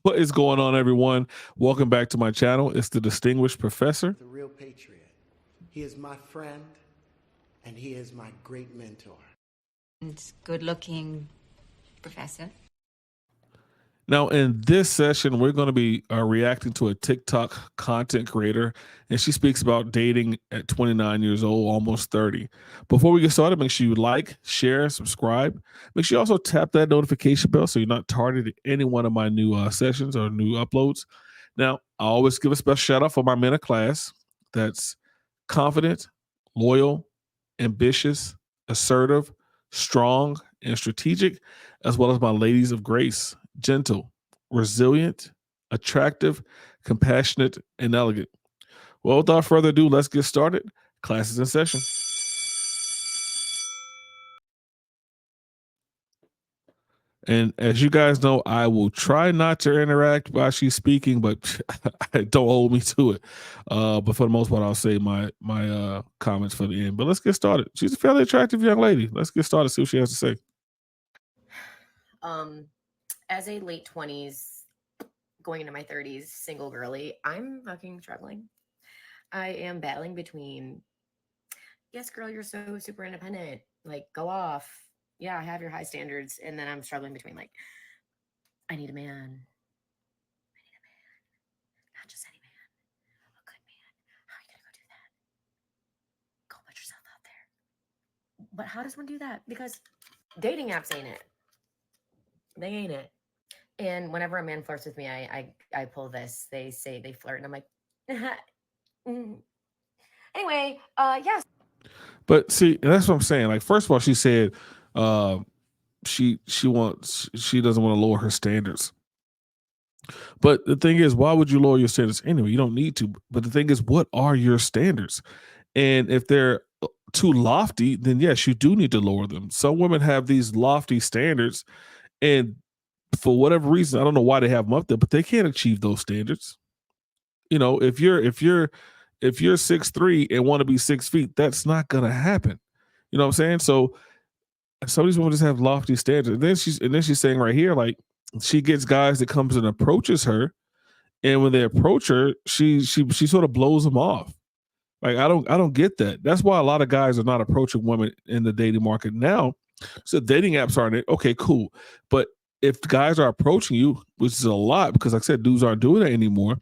What is going on, everyone? Welcome back to my channel. It's the Distinguished Professor. The real patriot. He is my friend, and he is my great mentor. And good-looking professor. Now, in this session, we're going to be reacting to a TikTok content creator, and she speaks about dating at 29 years old, almost 30. Before we get started, make sure you like, share, subscribe. Make sure you also tap that notification bell so you're not targeted at any one of my new sessions or new uploads. Now, I always give a special shout out for my men of class. That's confident, loyal, ambitious, assertive, strong, and strategic, as well as my ladies of grace, gentle, resilient, attractive, compassionate, and elegant. Well, without further ado, let's get started. Class is in session. And as you guys know, I will try not to interact while she's speaking, but don't hold me to it. But for the most part, I'll say my comments for the end. But let's get started. She's a fairly attractive young lady. Let's get started. See what she has to say. As a late 20s, going into my 30s, single girly, I'm fucking struggling. I am battling between, yes, girl, you're so super independent. Like, go off. Yeah, I have your high standards. And then I'm struggling between, like, I need a man. I need a man. Not just any man. A good man. How are you going to go do that? Go put yourself out there. But how does one do that? Because dating apps ain't it. They ain't it. And whenever a man flirts with me, I pull this. They say they flirt, and I'm like, anyway, yes. But see, that's what I'm saying. Like, first of all, she said she doesn't want to lower her standards. But the thing is, why would you lower your standards anyway? You don't need to. But the thing is, what are your standards? And if they're too lofty, then yes, you do need to lower them. Some women have these lofty standards, and for whatever reason, I don't know why they have them up there, but they can't achieve those standards. You know, if you're 6'3" and want to be 6 feet, that's not gonna happen. You know what I'm saying? So some of these women just have lofty standards. And then she's saying right here, like, she gets guys that comes and approaches her, and when they approach her, she sort of blows them off. Like, I don't get that. That's why a lot of guys are not approaching women in the dating market now. So dating apps aren't it. Okay, cool. But if guys are approaching you, which is a lot because like I said, dudes aren't doing it anymore,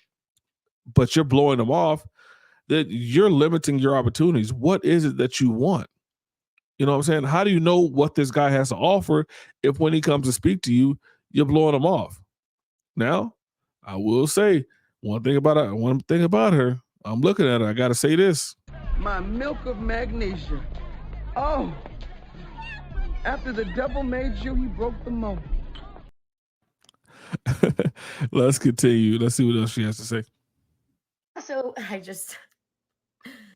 but you're blowing them off, that you're limiting your opportunities. What is it that you want? You know what I'm saying? How do you know what this guy has to offer if when he comes to speak to you, you're blowing him off? Now, I will say one thing about her. I'm looking at her. I got to say this. My milk of magnesia. Oh, after the devil made you, he broke the mold. Let's continue. Let's see what else she has to say. So I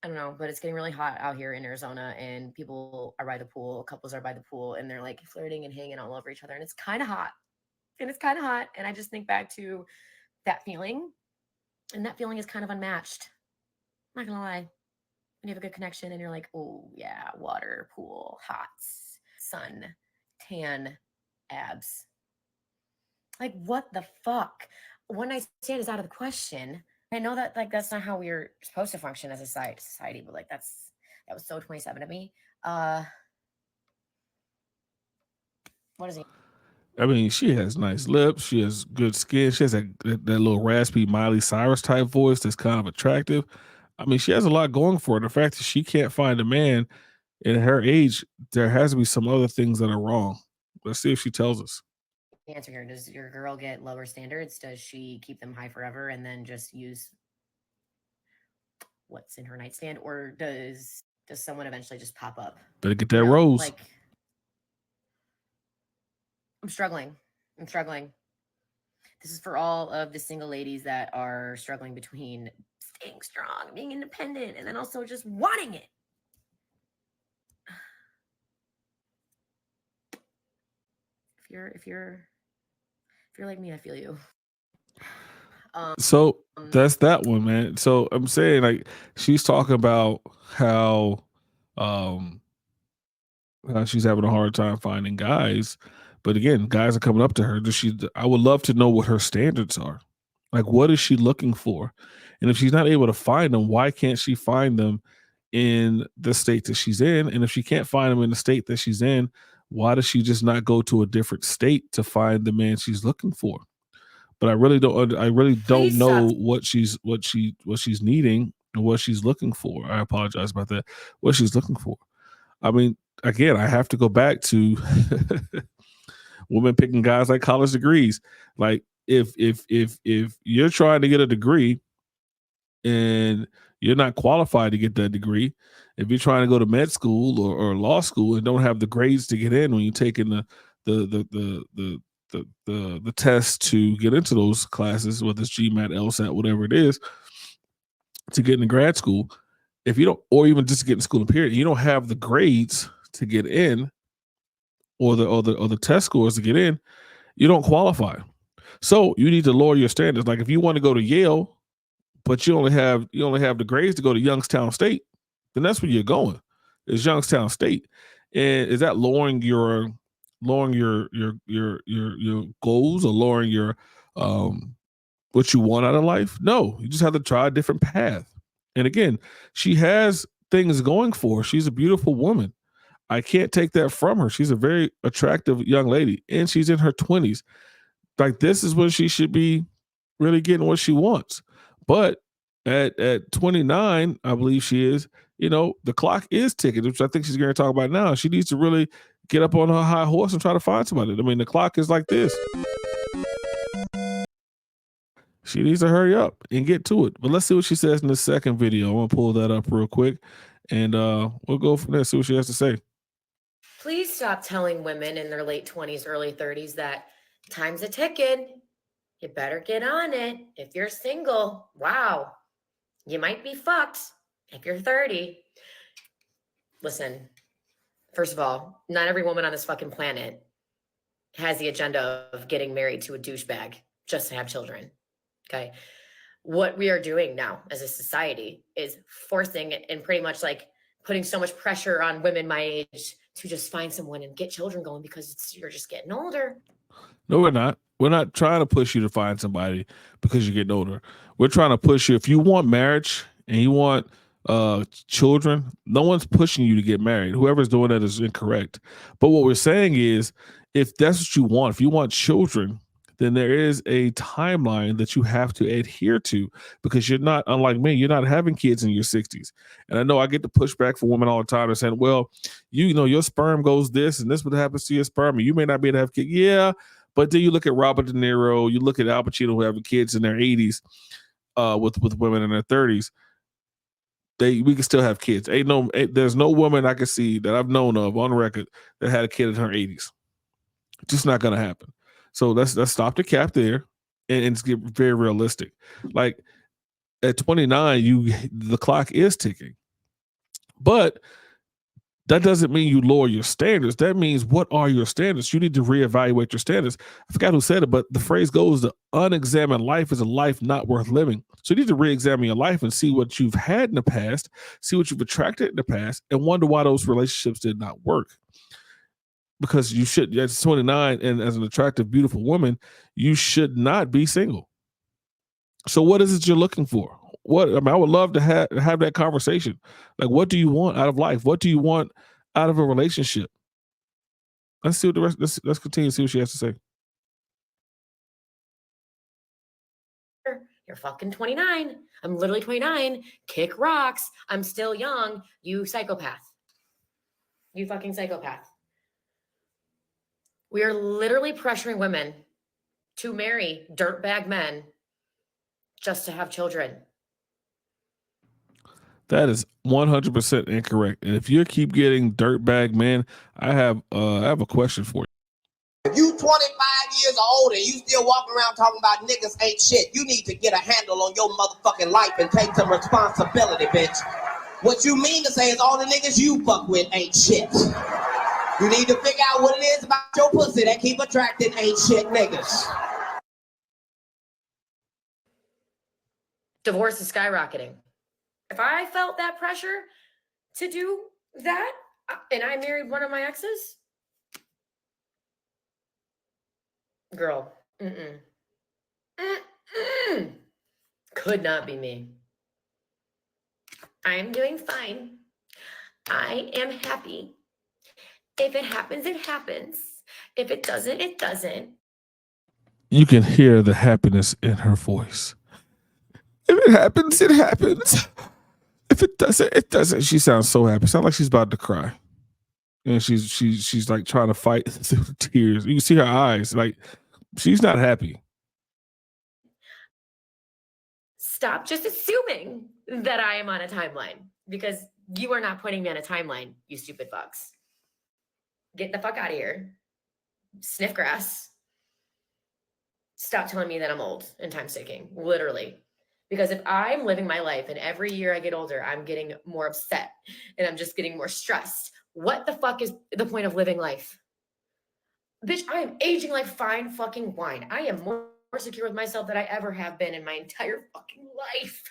don't know, but it's getting really hot out here in Arizona, and people are by the pool, couples are by the pool, and they're like flirting and hanging all over each other, and it's kind of hot. And I just think back to that feeling, and that feeling is kind of unmatched. I'm not gonna lie. When you have a good connection and you're like, oh yeah, water, pool, hot, sun, tan, abs. Like, what the fuck? One night stand is out of the question. I know that, like, that's not how we're supposed to function as a society, but like that was so 27 of me. What is he? I mean, she has nice lips. She has good skin. She has that little raspy Miley Cyrus type voice that's kind of attractive. I mean, she has a lot going for her. The fact that she can't find a man in her age, there has to be some other things that are wrong. Let's see if she tells us. Answer here. Does your girl get lower standards? Does she keep them high forever and then just use what's in her nightstand? Or does someone eventually just pop up? Better get that rose. Like, I'm struggling. This is for all of the single ladies that are struggling between staying strong, being independent, and then also just wanting it. If you're like me, I feel you. So that's that one, man. So I'm saying, like, she's talking about how she's having a hard time finding guys, But again, guys are coming up to her. I would love to know what her standards are. Like, what is she looking for? And if she's not able to find them, why can't she find them in the state that she's in? And if she can't find them in the state that she's in, why does she just not go to a different state to find the man she's looking for? But I really don't Please know stop. what she's needing and what she's looking for. I apologize about that. What she's looking for. I mean, again, I have to go back to women picking guys like college degrees. Like, if you're trying to get a degree and you're not qualified to get that degree, if you're trying to go to med school or law school and don't have the grades to get in when you're taking the test to get into those classes, whether it's GMAT, LSAT, whatever it is, to get into grad school, if you don't, or even just to get in school, period, you don't have the grades to get in, or the test scores to get in, you don't qualify. So you need to lower your standards. Like, if you want to go to Yale, but you only have the grades to go to Youngstown State, then that's where you're going. Is Youngstown State. And is that lowering your goals, or lowering your what you want out of life? No, you just have to try a different path. And again, she has things going for her. She's a beautiful woman. I can't take that from her. She's a very attractive young lady, and she's in her 20s. Like, this is when she should be really getting what she wants. But at 29, I believe she is, the clock is ticking, which I think she's going to talk about now. She needs to really get up on her high horse and try to find somebody. I mean, the clock is like this. She needs to hurry up and get to it. But let's see what she says in the second video. I'm going to pull that up real quick, and we'll go from there, see what she has to say. Please stop telling women in their late 20s, early 30s that time's a ticking. You better get on it. If you're single, wow, you might be fucked if you're 30. Listen, first of all, not every woman on this fucking planet has the agenda of getting married to a douchebag just to have children. Okay. What we are doing now as a society is forcing and pretty much like putting so much pressure on women my age to just find someone and get children going because you're just getting older. No, we're not. We're not trying to push you to find somebody because you're getting older. We're trying to push you. If you want marriage and you want children, no one's pushing you to get married. Whoever's doing that is incorrect. But what we're saying is, if that's what you want, if you want children, then there is a timeline that you have to adhere to, because you're not, unlike me, you're not having kids in your 60s. And I know I get the pushback from women all the time and saying, well, your sperm goes this and this what happens to your sperm, and you may not be able to have kids. Yeah, but then you look at Robert De Niro, you look at Al Pacino, who have kids in their 80s with women in their 30s. We can still have kids. There's no woman I can see that I've known of on record that had a kid in her 80s. Just not going to happen. So let's stop the cap there and get very realistic. Like, at 29, the clock is ticking, but that doesn't mean you lower your standards. That means, what are your standards? You need to reevaluate your standards. I forgot who said it, but the phrase goes, the unexamined life is a life not worth living. So you need to reexamine your life and see what you've had in the past, see what you've attracted in the past, and wonder why those relationships did not work. Because you should, at 29, and as an attractive, beautiful woman, you should not be single. So what is it you're looking for? I would love to have that conversation. Like, what do you want out of life? What do you want out of a relationship? Let's see what the rest. Let's continue to see what she has to say. You're fucking 29. I'm literally 29. Kick rocks. I'm still young. You psychopath. You fucking psychopath. We are literally pressuring women to marry dirtbag men just to have children. That is 100% incorrect. And if you keep getting dirtbag men, I have a question for you. If you 25 years old and you still walking around talking about niggas ain't shit, you need to get a handle on your motherfucking life and take some responsibility, bitch. What you mean to say is all the niggas you fuck with ain't shit. You need to figure out what it is about your pussy that keep attracting ain't shit niggas. Divorce is skyrocketing. If I felt that pressure to do that and I married one of my exes, Girl. Could not be me. I'm doing fine. I am happy. If it happens, it happens. If it doesn't, it doesn't. You can hear the happiness in her voice. If it happens, it happens. If it doesn't, it doesn't. She sounds so happy. Sounds like she's about to cry. And she's like trying to fight through the tears. You can see her eyes. Like she's not happy. Stop just assuming that I am on a timeline, because you are not putting me on a timeline, you stupid fucks. Get the fuck out of here. Sniff grass. Stop telling me that I'm old and time's ticking, literally. Because if I'm living my life and every year I get older, I'm getting more upset and I'm just getting more stressed, what the fuck is the point of living life? Bitch, I am aging like fine fucking wine. I am more secure with myself than I ever have been in my entire fucking life.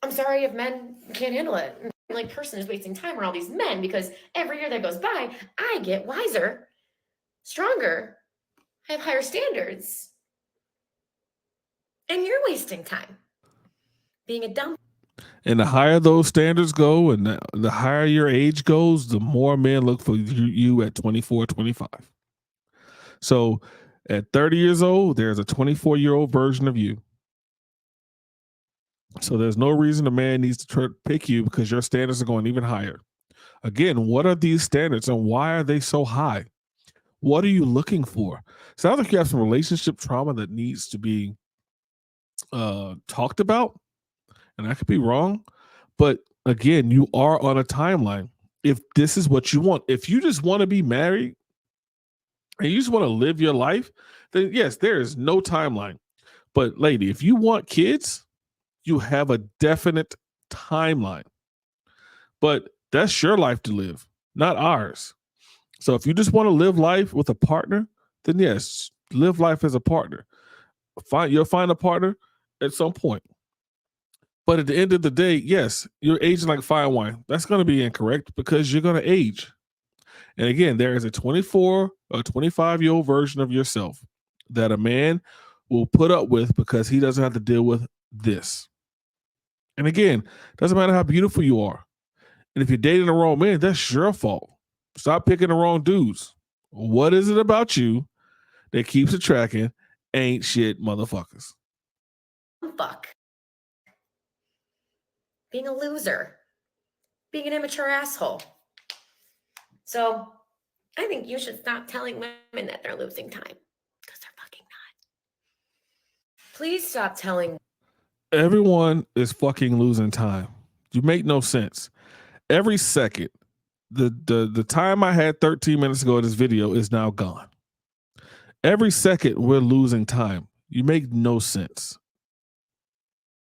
I'm sorry if men can't handle it. Like, person is wasting time on all these men, because every year that goes by, I get wiser, stronger, I have higher standards. And you're wasting time being a dumb. And the higher those standards go and the higher your age goes, the more men look for you at 24, 25. So at 30 years old, there's a 24-year-old version of you. So there's no reason a man needs to pick you, because your standards are going even higher. Again, what are these standards and why are they so high? What are you looking for? Sounds like you have some relationship trauma that needs to be talked about. And I could be wrong. But again, you are on a timeline. If this is what you want, if you just want to be married and you just want to live your life, then yes, there is no timeline. But lady, if you want kids, you have a definite timeline. But that's your life to live, not ours. So if you just want to live life with a partner, then yes, live life as a partner. You'll find a partner at some point. But at the end of the day, yes, you're aging like fine wine. That's going to be incorrect, because you're going to age. And again, there is a 24 or 25-year-old version of yourself that a man will put up with, because he doesn't have to deal with this. And again, doesn't matter how beautiful you are. And if you're dating the wrong man, that's your fault. Stop picking the wrong dudes. What is it about you that keeps attracting ain't shit motherfuckers? Fuck. Being a loser. Being an immature asshole. So I think you should stop telling women that they're losing time, because they're fucking not. Please stop telling. Everyone is fucking losing time. You make no sense. Every second, the time I had 13 minutes ago in this video is now gone. Every second we're losing time. You make no sense.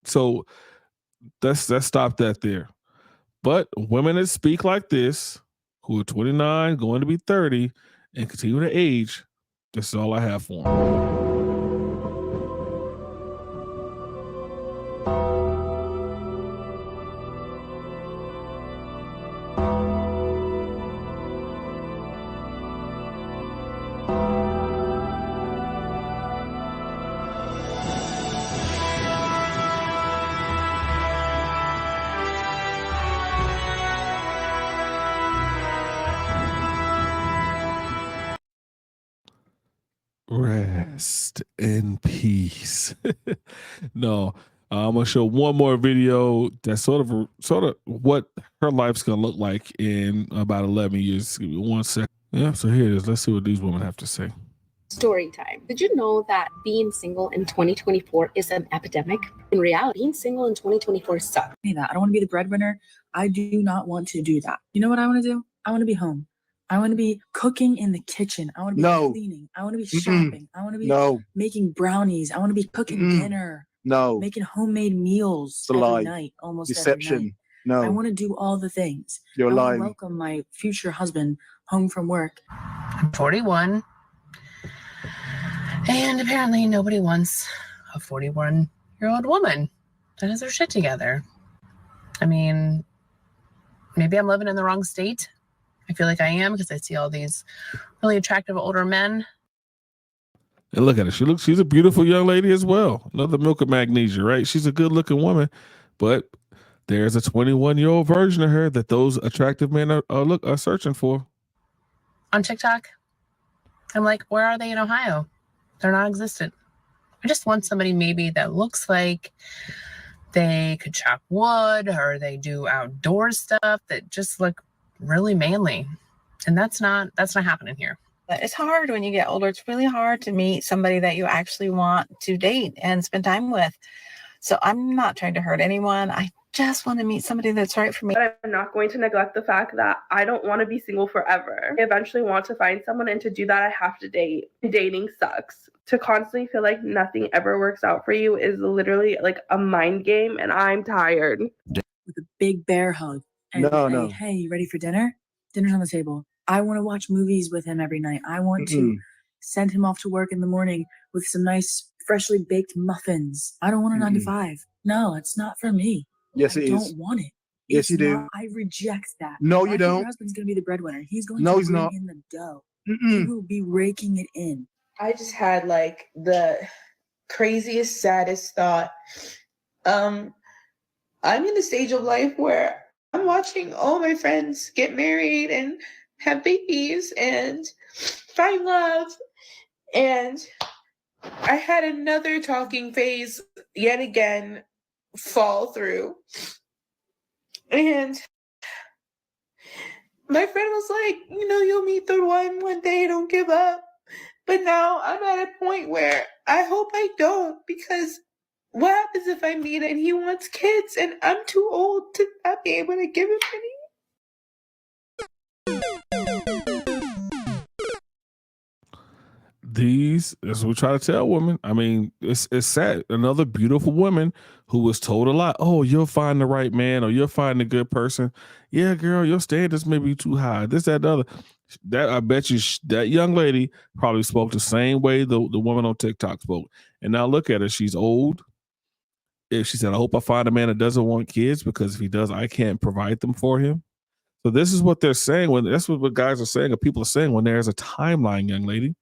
So let's stop that there. But women that speak like this, who are 29, going to be 30, and continue to age, this is all I have for them. Rest in peace. No, I'm gonna show one more video that's sort of what her life's gonna look like in about 11 years. Give me 1 second. Yeah, so here it is. Let's see what these women have to say. Story time. Did you know that being single in 2024 is an epidemic? In reality, being single in 2024 sucks. I don't want to be the breadwinner. I do not want to do that. You know what I want to do? I want to be home. I want to be cooking in the kitchen. I want to be cleaning. I want to be shopping. I want to be making brownies. I want to be cooking dinner. Making homemade meals every night, almost every night. I want to do all the things. You're lying. Welcome my future husband home from work. I'm 41. And apparently nobody wants a 41-year-old woman that has her shit together. I mean, maybe I'm living in the wrong state. I feel like I am, because I see all these really attractive older men. And look at her. She's a beautiful young lady as well. Another milk of magnesia, right? She's a good looking woman, but there's a 21-year-old version of her that those attractive men are searching for. On TikTok, I'm like, where are they in Ohio? They're non-existent. I just want somebody maybe that looks like they could chop wood or they do outdoor stuff that just look really manly. And that's not happening here. It's hard when you get older. It's really hard to meet somebody that you actually want to date and spend time with. So I'm not trying to hurt anyone. I just want to meet somebody that's right for me. But I'm not going to neglect the fact that I don't want to be single forever. I eventually want to find someone, and to do that, I have to date. Dating sucks. To constantly feel like nothing ever works out for you is literally like a mind game, and I'm tired. With a big bear hug. And say, hey, you ready for dinner? Dinner's on the table. I want to watch movies with him every night. I want to send him off to work in the morning with some nice, freshly baked muffins. I don't want a 9 to 5. No, it's not for me. Yes, it is. I don't want it. Yes, you do. I reject that. No, you don't. Your husband's going to be the breadwinner. He's going to bring in the dough. He will be raking it in. I just had like the craziest, saddest thought. I'm in the stage of life where I'm watching all my friends get married and have babies and find love. And I had another talking phase yet again fall through. And my friend was like, you'll meet the one day, don't give up. But now I'm at a point where I hope I don't, because what happens if I meet and he wants kids and I'm too old to not be able to give him any? That's what we try to tell women. I mean, it's sad. Another beautiful woman who was told a lot. Oh, you'll find the right man, or you'll find a good person. Yeah, girl, your standards may be too high. This, that, the other. That I bet you that young lady probably spoke the same way the woman on TikTok spoke. And now look at her. She's old. If she said, I hope I find a man that doesn't want kids, because if he does, I can't provide them for him. So this is what they're saying. That's what guys are saying, or people are saying, when there's a timeline, young lady.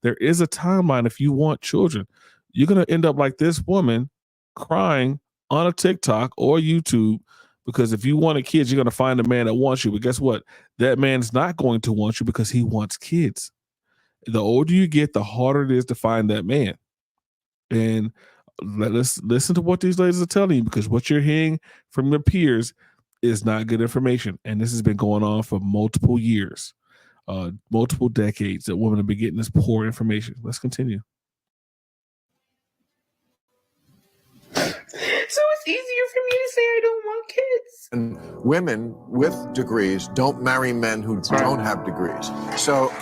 There is a timeline. If you want children, you're going to end up like this woman crying on a TikTok or YouTube, because if you wanted kids, you're going to find a man that wants you. But guess what? That man's not going to want you because he wants kids. The older you get, the harder it is to find that man. And let's listen to what these ladies are telling you, because what you're hearing from your peers is not good information. And this has been going on for multiple years. Multiple decades that women have been getting this poor information. Let's continue. So it's easier for me to say I don't want kids. And women with degrees don't marry men who don't have degrees. So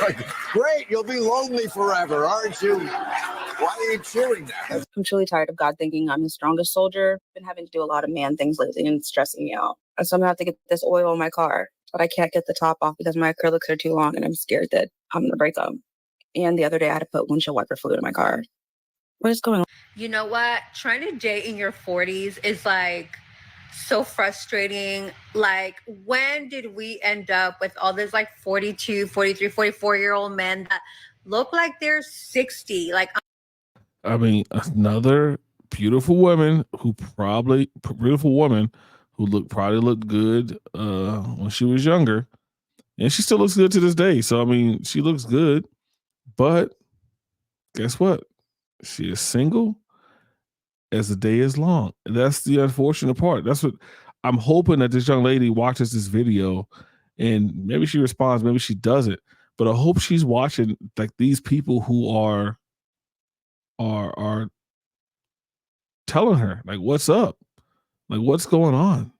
like, great, you'll be lonely forever, aren't you? Why are you cheering that? I'm truly tired of God thinking I'm the strongest soldier. I've been having to do a lot of man things lately, and it's stressing me out. And so I'm gonna have to get this oil in my car, but I can't get the top off because my acrylics are too long, and I'm scared that I'm gonna break them. And the other day I had to put windshield wiper fluid in my car. What is going on? You know what? Trying to date in your 40s is like so frustrating. Like, when did we end up with all this like 42, 43, 44-year-old men that look like they're 60? Like, I mean, another beautiful woman who probably looked good when she was younger, and she still looks good to this day. So I mean, she looks good, but guess what? She is single as the day is long. And that's the unfortunate part. That's what I'm hoping, that this young lady watches this video, and maybe she responds, maybe she doesn't. But I hope she's watching like these people who are telling her like what's up, like what's going on,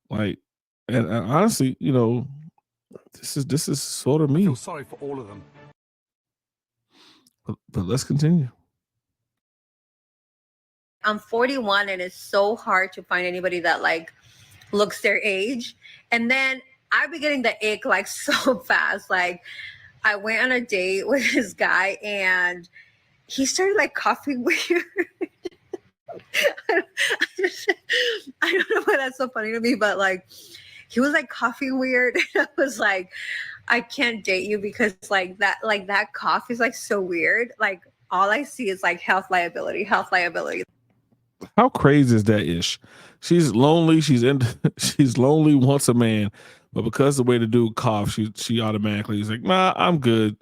like, and honestly, this is sort of me. I feel sorry for all of them. But let's continue. I'm 41, and it's so hard to find anybody that like looks their age. And then I've been getting the ick like so fast. Like, I went on a date with this guy, and he started like coughing weird. I don't know why that's so funny to me, but like, he was like coughing weird. I was like, I can't date you because that cough is like so weird. Like all I see is like health liability. How crazy is that ish? She's lonely. She's lonely, wants a man, but because the way the dude coughs, she automatically is like, nah, I'm good.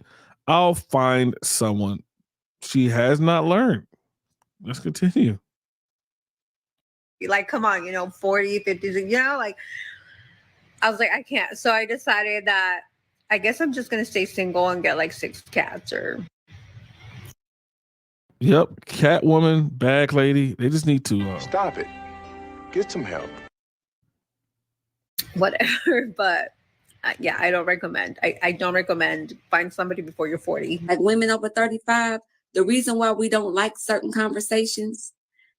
I'll find someone. She has not learned. Let's continue. Like, come on, 40, 50, like I was like, I can't. So I decided that I guess I'm just gonna stay single and get like 6 cats or Yep, Catwoman, bag lady. They just need to stop it. Get some help. whatever. But yeah, I don't recommend. I don't recommend find somebody before you're 40. Like women over 35, the reason why we don't like certain conversations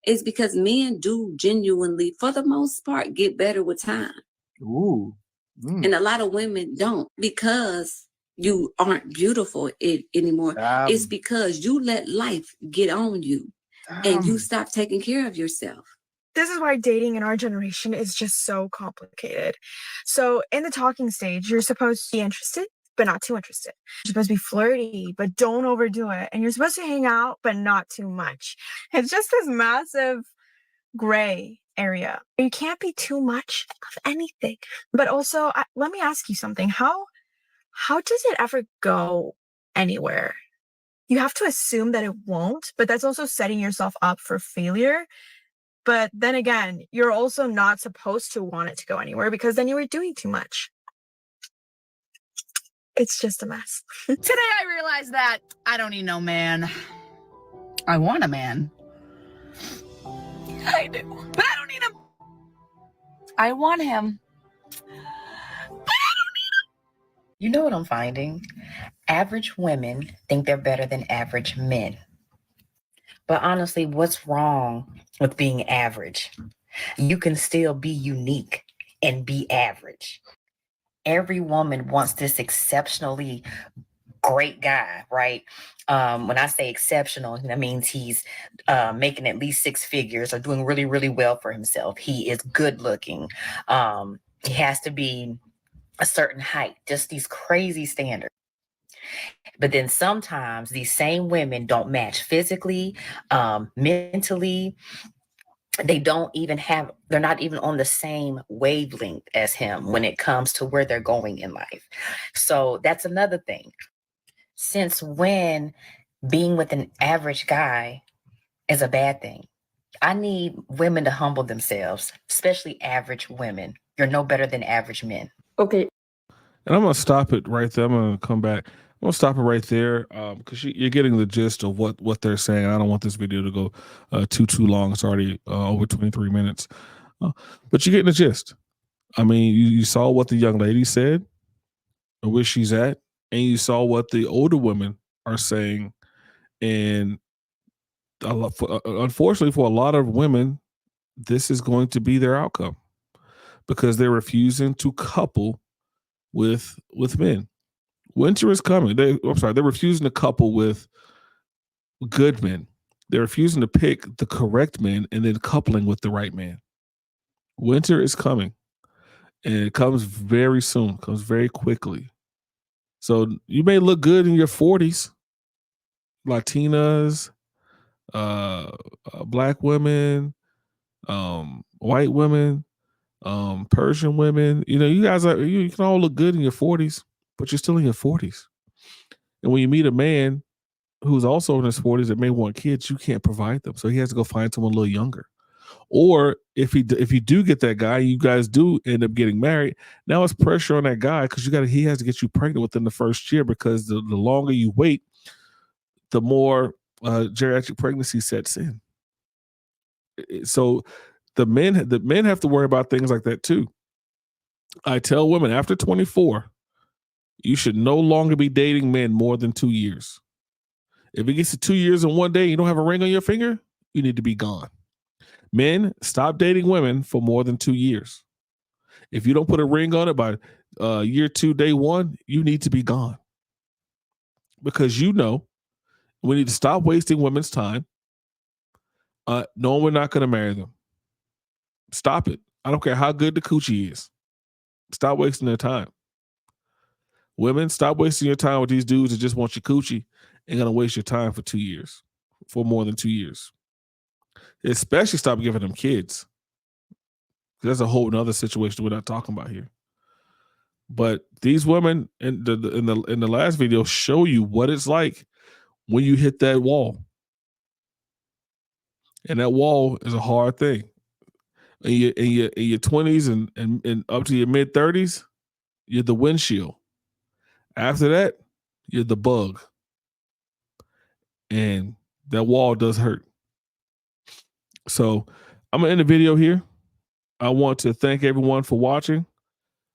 is because men do genuinely, for the most part, get better with time. Ooh. And a lot of women don't because you aren't beautiful anymore. It's because you let life get on you and you stop taking care of yourself. This is why dating in our generation is just so complicated. So in the talking stage, you're supposed to be interested, but not too interested. You're supposed to be flirty, but don't overdo it. And you're supposed to hang out, but not too much. It's just this massive gray area. You can't be too much of anything. But also, let me ask you something. How does it ever go anywhere? You have to assume that it won't, but that's also setting yourself up for failure. But then again, you're also not supposed to want it to go anywhere because then you were doing too much. It's just a mess. Today I realized that I don't need no man. I want a man. I do. But I don't need him. I want him. But I don't need him. You know what I'm finding? Average women think they're better than average men. But honestly, what's wrong with being average? You can still be unique and be average. Every woman wants this exceptionally great guy, right? When I say exceptional, that means he's making at least 6 figures or doing really, really well for himself. He is good looking. He has to be a certain height, just these crazy standards. But then sometimes these same women don't match physically, mentally. They're not even on the same wavelength as him when it comes to where they're going in life. So that's another thing. Since when being with an average guy is a bad thing? I need women to humble themselves, especially average women. You're no better than average men. Okay. And I'm going to stop it right there. I'm going to come back. I'm going to stop it right there because you're getting the gist of what they're saying. I don't want this video to go too long. It's already over 23 minutes. But you're getting the gist. I mean, you saw what the young lady said, or where she's at, and you saw what the older women are saying. And unfortunately for a lot of women, this is going to be their outcome because they're refusing to couple with men. Winter is coming. They're refusing to couple with good men. They're refusing to pick the correct men and then coupling with the right man. Winter is coming. And it comes very soon, comes very quickly. So you may look good in your 40s. Latinas, black women, white women, Persian women. You guys you can all look good in your 40s, but you're still in your 40s. And when you meet a man who's also in his 40s that may want kids, you can't provide them. So he has to go find someone a little younger. Or if you do get that guy, you guys do end up getting married. Now it's pressure on that guy because he has to get you pregnant within the first year because the longer you wait, the more geriatric pregnancy sets in. So the men have to worry about things like that too. I tell women after 24, you should no longer be dating men more than 2 years. If it gets to 2 years and 1 day, you don't have a ring on your finger, you need to be gone. Men, stop dating women for more than 2 years. If you don't put a ring on it by year 2, day 1, you need to be gone. Because we need to stop wasting women's time. No, we're not going to marry them. Stop it. I don't care how good the coochie is. Stop wasting their time. Women, stop wasting your time with these dudes that just want your coochie and gonna waste your time for 2 years, for more than 2 years. Especially stop giving them kids. That's a whole nother situation we're not talking about here. But these women in the last video show you what it's like when you hit that wall. And that wall is a hard thing. In your 20s and up to your mid 30s, you're the windshield. After that, you're the bug. And that wall does hurt. So I'm gonna end the video here. I want to thank everyone for watching.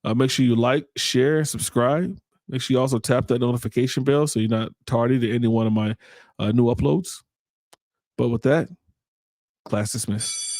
Make sure you like, share, and subscribe. Make sure you also tap that notification bell so you're not tardy to any one of my new uploads. But with that, class dismissed.